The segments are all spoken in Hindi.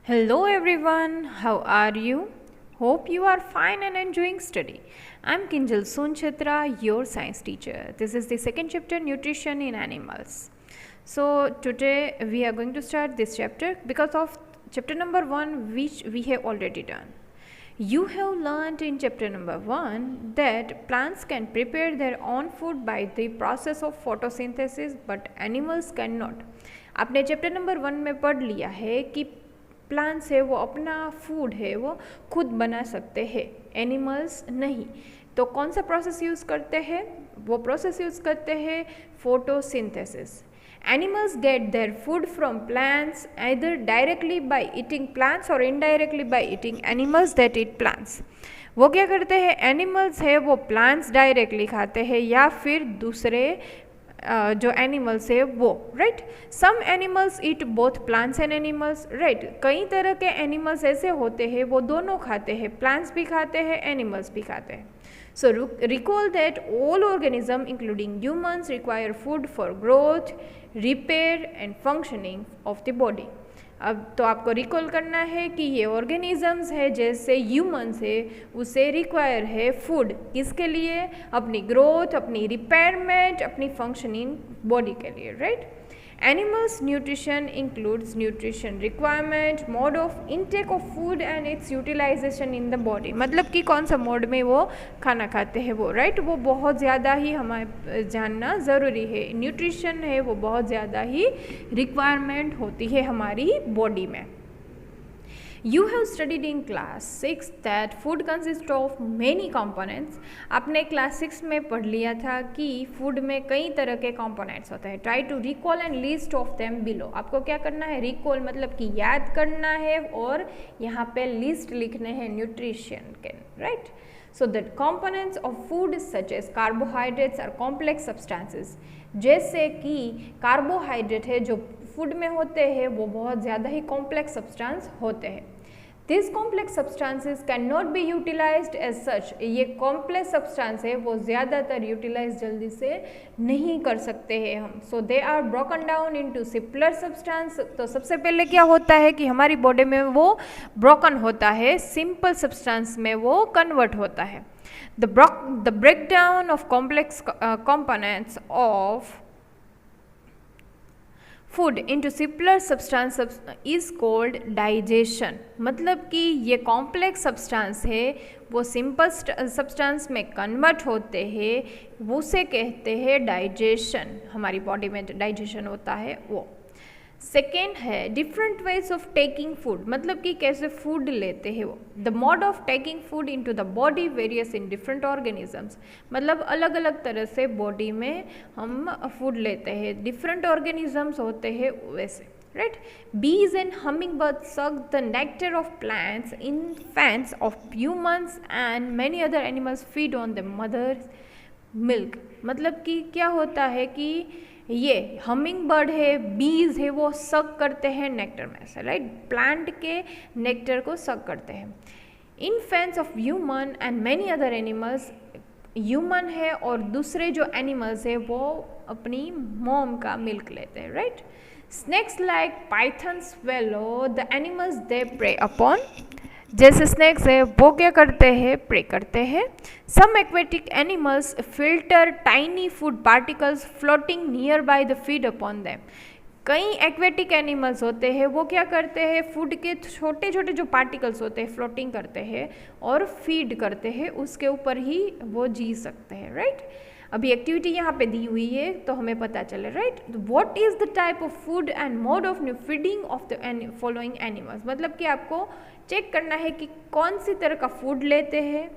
Hello everyone, how are you? Hope you are fine and enjoying study. I'm Kinjal Sunchitra, your science teacher. This is the second chapter, Nutrition in Animals. So today we are going to start this chapter because of chapter number 1 which we have already done. You have learned in chapter number 1 that plants can prepare their own food by the process of photosynthesis but animals cannot. आपने चैप्टर नंबर 1 में पढ़ लिया है कि प्लांट्स है वो अपना फूड है वो खुद बना सकते हैं, एनिमल्स नहीं। तो कौन सा प्रोसेस यूज़ करते हैं? वो प्रोसेस यूज़ करते हैं photosynthesis. Animals get their food from plants either directly by eating plants or indirectly by eating animals that eat plants. वो क्या करते हैं? एनिमल्स है वो प्लांट्स डायरेक्टली खाते हैं या फिर दूसरे जो एनिमल्स है वो, right. Some animals eat both plants and animals, right. कई तरह के एनिमल्स ऐसे होते हैं वो दोनों खाते हैं, प्लांट्स भी खाते हैं, एनिमल्स भी खाते हैं। So recall that all organisms including humans require food for growth, repair and functioning of the body. अब तो आपको रिकॉल करना है कि ये ऑर्गेनिजम्स है जैसे ह्यूमंस है उसे रिक्वायर है फूड, किसके लिए? अपनी ग्रोथ, अपनी रिपेयरमेंट, अपनी फंक्शनिंग बॉडी के लिए, right. Animals nutrition includes nutrition requirement, mode of intake of food and its utilization in the body. मतलब कि कौन सा मोड में वो खाना खाते हैं वो, राइट। वो बहुत ज़्यादा ही हमें जानना ज़रूरी है। न्यूट्रिशन है वो बहुत ज़्यादा ही रिक्वायरमेंट होती है हमारी बॉडी में। You have studied in class 6 that food consists of many components. आपने क्लास 6 में पढ़ लिया था कि फूड में कई तरह के कंपोनेंट्स होते हैं। Try to recall and list of them below. आपको क्या करना है? रिकॉल मतलब कि याद करना है और यहाँ पे लिस्ट लिखने हैं न्यूट्रिशन के, right. So the components of food such as carbohydrates are complex substances. जैसे कि कार्बोहाइड्रेट है जो फूड में होते हैं वो बहुत ज़्यादा ही कॉम्प्लेक्स सब्सटेंस होते हैं। This complex substances can not be utilized as such. ये कॉम्प्लेक्स सब्सटेंस है वो ज़्यादातर यूटिलाइज जल्दी से नहीं कर सकते हैं हम। So they are broken down into simpler substance. तो सबसे पहले क्या होता है कि हमारी बॉडी में वो ब्रोकन होता है, सिंपल सब्सटेंस में वो कन्वर्ट होता है। The breakdown of complex components of food into simpler substance is called digestion। मतलब कि ये कॉम्प्लेक्स सब्सटेंस है वो सिंपल सब्सटेंस में कन्वर्ट होते हैं, वो उसे कहते हैं डाइजेशन। हमारी बॉडी में डाइजेशन होता है वो। सेकेंड है different ways of taking food, मतलब कि कैसे फूड लेते हैं वो। The mode of taking food into the body various in different organisms. मतलब अलग अलग तरह से बॉडी में हम फूड लेते हैं, डिफरेंट ऑर्गेनिजम्स होते हैं वैसे, right? Bees and hummingbirds suck the nectar of plants. Infants of humans and many other animals feed on the mother's milk. मतलब कि क्या होता है कि ये हमिंग बर्ड है, बीज है, वो सक करते हैं नेक्टर में से, राइट। प्लांट के नेक्टर को सक करते हैं। Infants of human and many other animals, human है और दूसरे जो एनिमल्स है वो अपनी मॉम का मिल्क लेते हैं, right. Snakes like python swallow the animals they prey upon. जैसे स्नेक्स है वो क्या करते हैं? प्रे करते हैं। Some aquatic animals filter tiny food particles floating near by the feed upon them. कई एक्वेटिक एनिमल्स होते हैं वो क्या करते हैं? फूड के छोटे छोटे जो पार्टिकल्स होते हैं फ्लोटिंग करते हैं और फीड करते हैं, उसके ऊपर ही वो जी सकते हैं, राइट। अभी एक्टिविटी यहाँ पे दी हुई है तो हमें पता चले, right. What is the type of food and mode of feeding of the following animals. मतलब कि आपको चेक करना है कि कौन सी तरह का फूड लेते हैं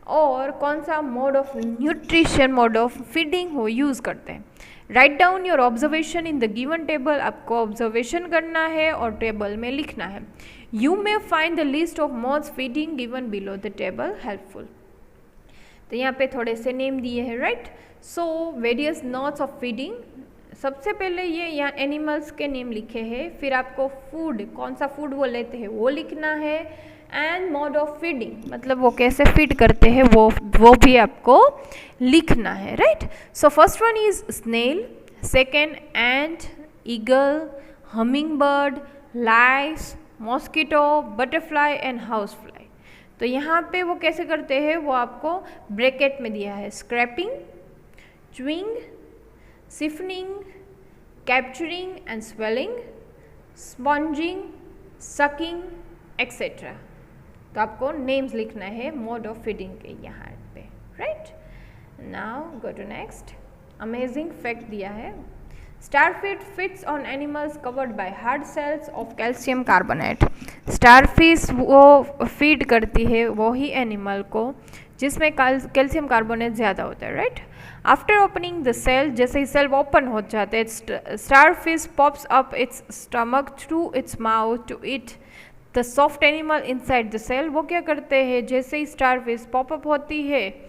और कौन सा mode of nutrition, mode of feeding हो यूज़ करते हैं। Write down your observation in the given table. आपको ऑब्जर्वेशन करना है और टेबल में लिखना है। You may find the list of modes feeding given below the table helpful. तो यहाँ पे थोड़े से नेम दिए हैं, right. So various notes of feeding. सबसे पहले ये यहाँ एनिमल्स के नेम लिखे हैं, फिर आपको फूड, कौन सा फूड वो लेते हैं वो लिखना है, एंड मोड ऑफ फीडिंग मतलब वो कैसे फीड करते हैं वो भी आपको लिखना है, right. So first one is snail, second ant, eagle, humming bird, lice, mosquito, butterfly and house fly. तो यहाँ पे वो कैसे करते हैं वो आपको ब्रैकेट में दिया है, scraping, chewing, siphoning, capturing and swallowing, sponging, sucking etcetera. तो आपको नेम्स लिखना है मोड ऑफ फीडिंग के यहाँ पे, right. Now go to next. Amazing fact दिया है, starfish feeds on animals covered by hard shells of calcium carbonate. Starfish वो फीड करती है वही एनिमल को जिसमें कैल्शियम कार्बोनेट ज़्यादा होता है, right. After opening the shell, जैसे ही सेल ओपन हो जाते हैं, starfish pops up its stomach through its mouth to eat the soft animal inside the shell. वो क्या करते हैं, जैसे ही स्टारफिश पॉपअप होती है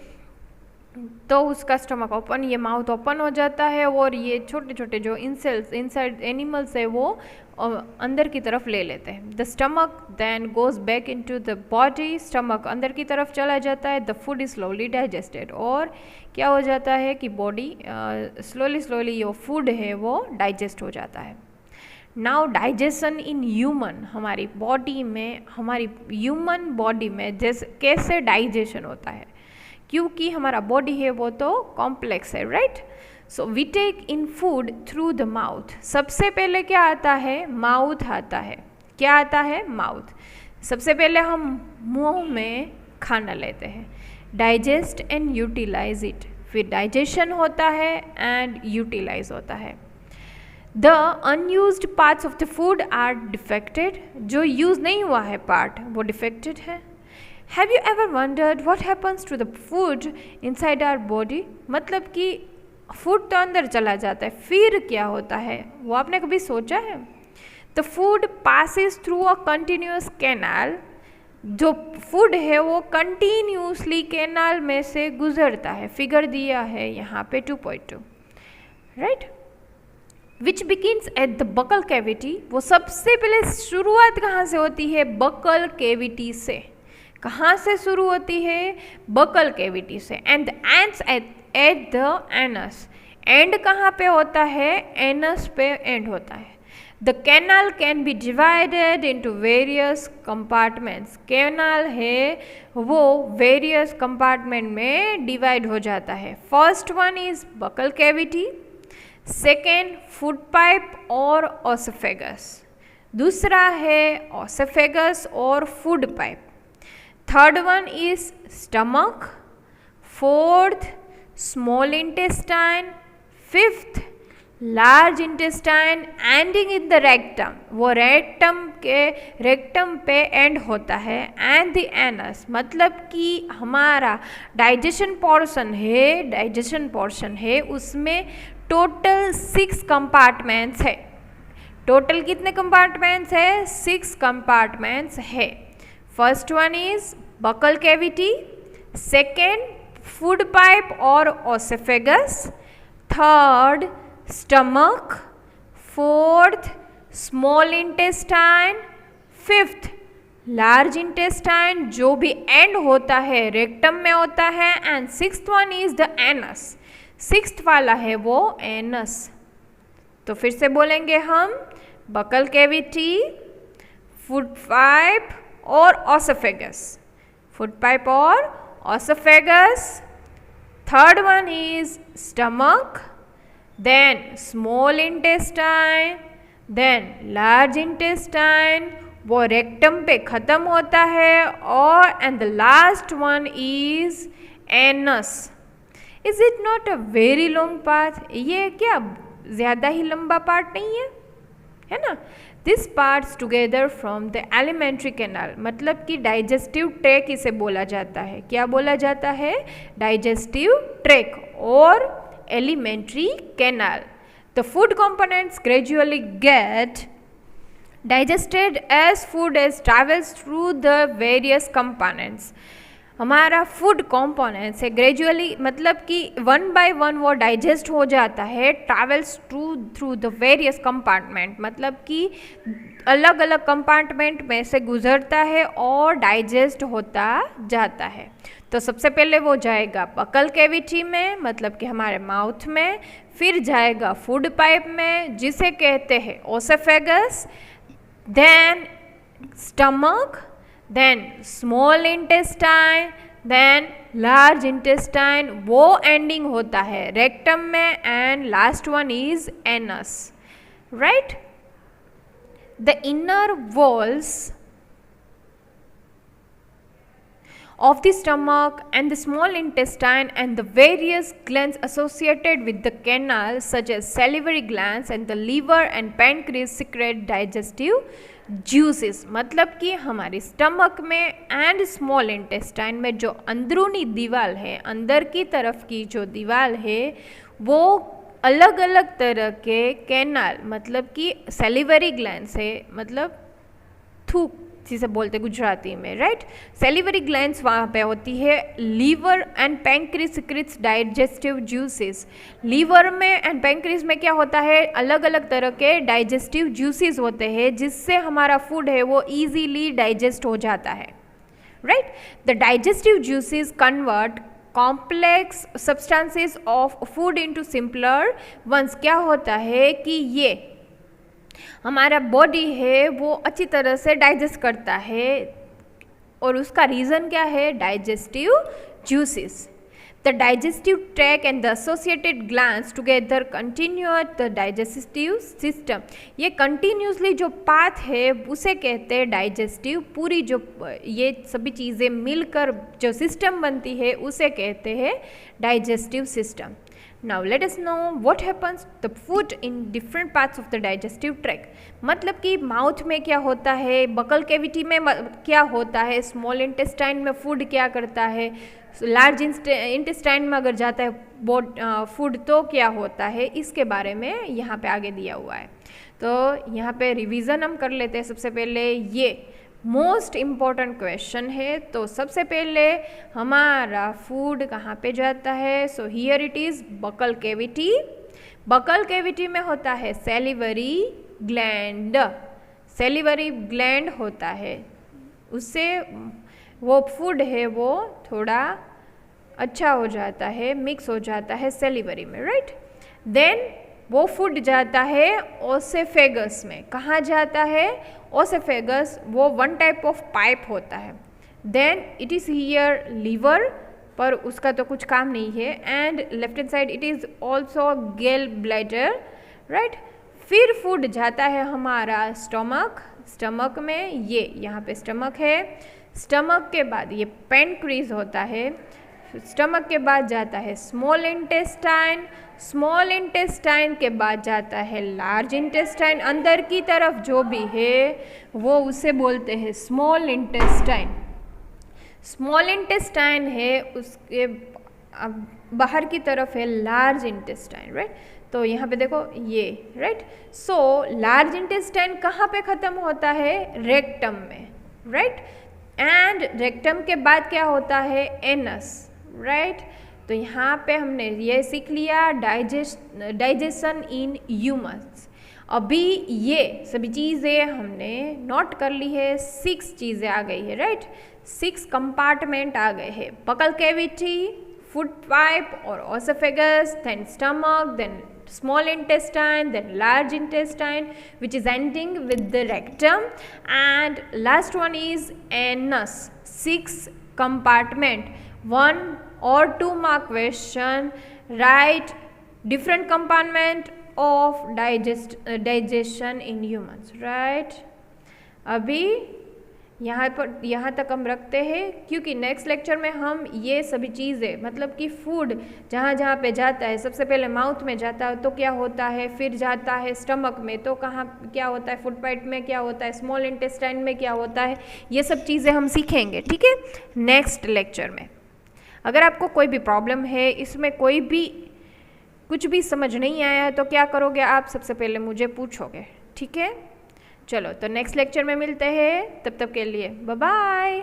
तो उसका स्टमक ओपन, ये माउथ ओपन हो जाता है और ये छोटे छोटे जो इनसाइड एनिमल्स है वो अंदर की तरफ ले लेते हैं। The stomach then goes back into the body, stomach अंदर की तरफ चला जाता है। The food is slowly digested, और क्या हो जाता है कि बॉडी स्लोली जो फूड है वो डाइजेस्ट हो जाता है। नाउ डाइजेशन इन ह्यूमन, हमारी बॉडी में, हमारी ह्यूमन बॉडी में जैसे कैसे डाइजेशन होता है, क्योंकि हमारा बॉडी है वो तो कॉम्प्लेक्स है, right. So we take in food through the mouth. सबसे पहले क्या आता है, माउथ आता है। क्या आता है, माउथ। सबसे पहले हम मुंह में खाना लेते हैं, डाइजेस्ट एंड यूटिलाइज इट, फिर डाइजेशन होता है एंड यूटिलाइज होता है। The unused parts of the food are defected, जो यूज नहीं हुआ है पार्ट वो डिफेक्टेड है। Have you ever wondered what happens to the food inside our body? मतलब कि फूड तो अंदर चला जाता है, फिर क्या होता है वो आपने कभी सोचा है? The food passes through a continuous canal. जो फूड है वो कंटिन्यूसली कैनाल में से गुजरता है, फिगर दिया है यहाँ पे 2.2, right. Which begins at the buccal cavity, वो सबसे पहले शुरुआत कहाँ से होती है, बकल कैविटी से। कहाँ से शुरू होती है, बकल कैविटी से। And ends at the anus, and कहाँ पे होता है, एनस पे एंड होता है। The canal can be divided into various compartments, canal है वो वेरियस कंपार्टमेंट में डिवाइड हो जाता है। First one is buccal cavity, second food pipe और ओसोफेगस, दूसरा है ओसोफेगस और food pipe. Third one is stomach, fourth small intestine, fifth large intestine, ending in the rectum, वो रेक्टम पे एंड होता है। एंड द एनस, मतलब कि हमारा डाइजेशन पोर्शन है उसमें टोटल 6 कंपार्टमेंट्स है। टोटल कितने कंपार्टमेंट्स है, 6 कंपार्टमेंट्स है। First one is buccal cavity, second food pipe और oesophagus, third stomach, fourth small intestine, fifth large intestine जो भी एंड होता है रेक्टम में होता है, and sixth one is the anus, sixth वाला है वो एनस। तो फिर से बोलेंगे हम, बकल कैविटी, फूड पाइप और ओसोफेगस, फूड पाइप और oesophagus, third one is stomach, then small intestine, then large intestine, वो रेक्टम पे ख़त्म होता है, और and the last one is anus. Is it not a very long path, ये क्या ज़्यादा ही लंबा पार्ट नहीं है ना। This parts together from the alimentary canal, मतलब कि डाइजेस्टिव ट्रैक इसे बोला जाता है। क्या बोला जाता है, डाइजेस्टिव ट्रैक और alimentary canal. The food components gradually get digested as food as travels through the various components। हमारा फूड कंपोनेंट्स है ग्रेजुअली, मतलब कि 1 by 1 वो डाइजेस्ट हो जाता है, travels through the various compartment, मतलब कि अलग अलग कंपार्टमेंट में से गुजरता है और डाइजेस्ट होता जाता है। तो सबसे पहले वो जाएगा बकल कैविटी में, मतलब कि हमारे माउथ में, फिर जाएगा फूड पाइप में जिसे कहते हैं oesophagus, then stomach, then small intestine, then large intestine, वो ending होता है rectum में, and last one is anus, right? The inner walls of the stomach and the small intestine and the various glands associated with the canal such as salivary glands and the liver and pancreas secrete digestive juices. मतलब कि हमारी स्टमक में एंड स्मॉल इंटेस्टाइन में जो अंदरूनी दीवार है, अंदर की तरफ की जो दीवार है, वो अलग अलग तरह के कैनाल मतलब कि सेलिवरी ग्लैंड्स है, मतलब थूक जिसे बोलते गुजराती में, राइट? सेलिवरी ग्लैंड्स वहाँ पे होती है. Liver and pancreas secretes digestive juices. Liver में एंड पैंक्रीज में क्या होता है, अलग अलग तरह के डाइजेस्टिव जूसेस होते हैं जिससे हमारा फूड है वो इजीली डाइजेस्ट हो जाता है, right? The digestive juices convert complex substances of food into simpler ones. क्या होता है कि ये हमारा बॉडी है वो अच्छी तरह से डाइजेस्ट करता है और उसका रीज़न क्या है, digestive juices. The digestive track and the associated glands together continue the digestive system. ये कंटिन्यूसली जो पाथ है उसे कहते हैं डाइजेस्टिव. पूरी जो ये सभी चीज़ें मिलकर जो सिस्टम बनती है उसे कहते हैं digestive system. Now let us know what happens the food in different parts of the digestive tract. मतलब कि माउथ में क्या होता है, बकल कैविटी में क्या होता है, स्मॉल इंटेस्टाइन में फूड क्या करता है, लार्ज इंटेस्टाइन में अगर जाता है फूड तो क्या होता है, इसके बारे में यहाँ पे आगे दिया हुआ है. तो यहाँ पे रिवीजन हम कर लेते हैं. सबसे पहले ये मोस्ट इम्पॉर्टेंट क्वेश्चन है. तो सबसे पहले हमारा फूड कहाँ पे जाता है, so here it is buccal cavity. Buccal cavity में होता है सेलिवरी ग्लैंड. सेलिवरी ग्लैंड होता है, उससे वो फूड है वो थोड़ा अच्छा हो जाता है, मिक्स हो जाता है सेलिवरी में, राइट? देन वो फूड जाता है ओसेफेगस में. कहाँ जाता है, ओसेफेगस. वो वन टाइप ऑफ पाइप होता है. Then it is here liver, पर उसका तो कुछ काम नहीं है. And left hand side it is also gall bladder, right? फिर फूड जाता है हमारा स्टमक. स्टमक में ये यहाँ पे स्टमक है. स्टमक के बाद ये पैनक्रीज होता है. स्टमक के बाद जाता है स्मॉल इंटेस्टाइन. स्मॉल इंटेस्टाइन के बाद जाता है लार्ज इंटेस्टाइन. अंदर की तरफ जो भी है वो उसे बोलते हैं स्मॉल इंटेस्टाइन. स्मॉल इंटेस्टाइन है, उसके बाहर की तरफ है लार्ज इंटेस्टाइन, राइट? तो यहाँ पे देखो ये, राइट? सो लार्ज इंटेस्टाइन कहाँ पे ख़त्म होता है, रेक्टम में, राइट? एंड रेक्टम के बाद क्या होता है, एनस, राइट? तो यहाँ पे हमने ये सीख लिया डाइजेशन इन ह्यूमन्स. अभी ये सभी चीज़ें हमने नोट कर ली है. 6 चीज़ें आ गई है, राइट? 6 कंपार्टमेंट आ गए हैं. बकल कैविटी, फूड पाइप और oesophagus, then stomach, then small intestine, then large intestine which is ending with the rectum, and last one is anus. 6 compartment. 1 or 2 mark question, write different compartment of digestion in humans, right? अभी यहाँ तक हम रखते हैं क्योंकि नेक्स्ट लेक्चर में हम ये सभी चीज़ें मतलब कि फूड जहाँ पे जाता है, सबसे पहले माउथ में जाता है तो क्या होता है, फिर जाता है स्टमक में तो कहाँ क्या होता है, फूड पाइप में क्या होता है, स्मॉल इंटेस्टाइन में क्या होता है, ये सब चीज़ें हम सीखेंगे, ठीक है, नेक्स्ट लेक्चर में. अगर आपको कोई भी प्रॉब्लम है, इसमें कोई भी कुछ भी समझ नहीं आया है तो क्या करोगे आप, सबसे पहले मुझे पूछोगे, ठीक है. चलो तो नेक्स्ट लेक्चर में मिलते हैं, तब तक के लिए बाय बाय.